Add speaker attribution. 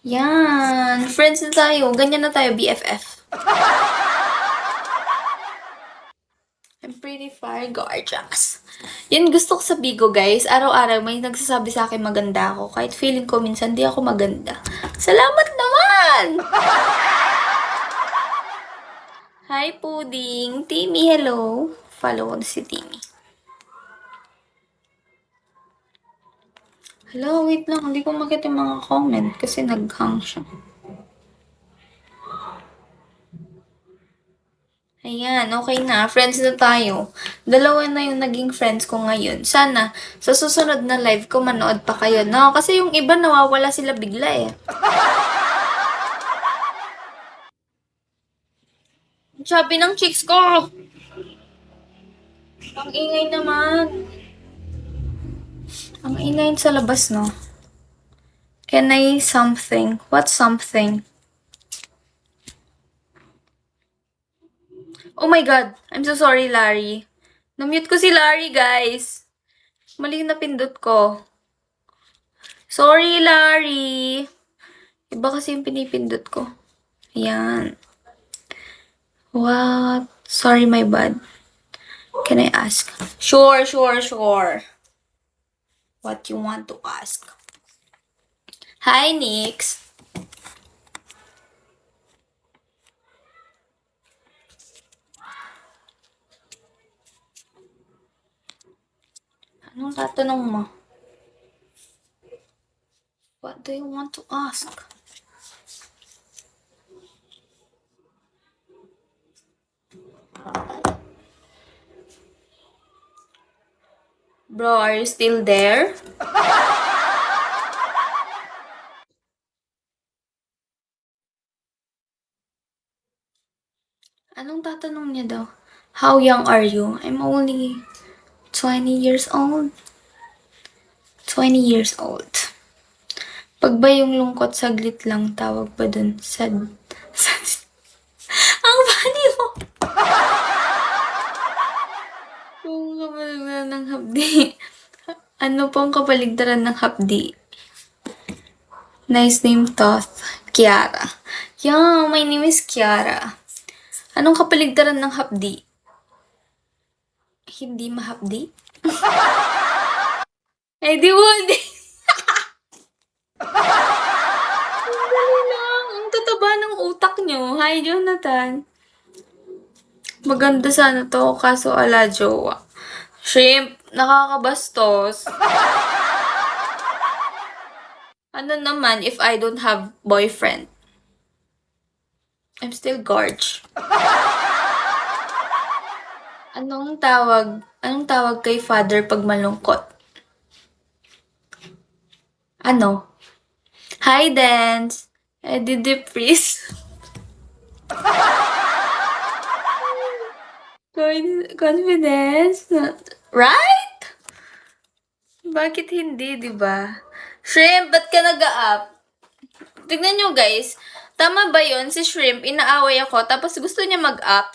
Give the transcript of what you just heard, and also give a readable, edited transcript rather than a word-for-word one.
Speaker 1: Yan. Friends na tayo. Ganyan na tayo, BFF. I'm pretty far gorgeous. Yan gusto ko sa Bigo, guys. Araw-araw may nagsasabi sa akin maganda ako. Kahit feeling ko minsan di ako maganda. Salamat naman! Hi, Pudding. Timmy, hello. Follow ko na si Timmy. Hello, wait lang. Hindi ko makita yung mga comment kasi nag-hang siya. Ayan, okay na. Friends na tayo. Dalawa na yung naging friends ko ngayon. Sana, sa susunod na live ko, manood pa kayo. No? Kasi yung iba, nawawala sila bigla eh. Sabi ng chicks ko! Ang ingay naman. Ang ingay sa labas, no? Can I something? What something? Oh my God! I'm so sorry, Larry. Na-mute ko si Larry, guys. Mali yung napindot ko. Sorry, Larry. Iba kasi yung pinipindot ko. Ayan. What? Sorry, my bad. Can I ask? Sure. What you want to ask? Hi, Nix. Anong tatanong mo? What do you want to ask? Bro, are you still there? Anong tatanong niya daw? How young are you? I'm only 20 years old. 20 years old. Pag ba yung lungkot saglit lang, tawag ba dun? Sad. Ang funny mo! Kung kapaligtaran ng hapdi. Ano pong kapaligtaran ng hapdi? Nice name, Toth. Kiara. Yeah, my name is Kiara. Anong kapaligtaran ng hapdi? Hindi mahapdi? Eh, di hindi. Ang dali lang. Ang tataba ng utak nyo. Hi, Jonathan. Maganda sana to, kaso ala jowa. Shrimp, nakakabastos. Ano naman if I don't have boyfriend? I'm still gorge. Anong tawag kay father pag malungkot? Ano? Hi, Dance! Did you please? Confidence? Right? Bakit hindi, di ba? Shrimp, ba't ka nag-a-up? Tignan nyo, guys. Tama ba yon si Shrimp, inaaway ako, tapos gusto niya mag-up?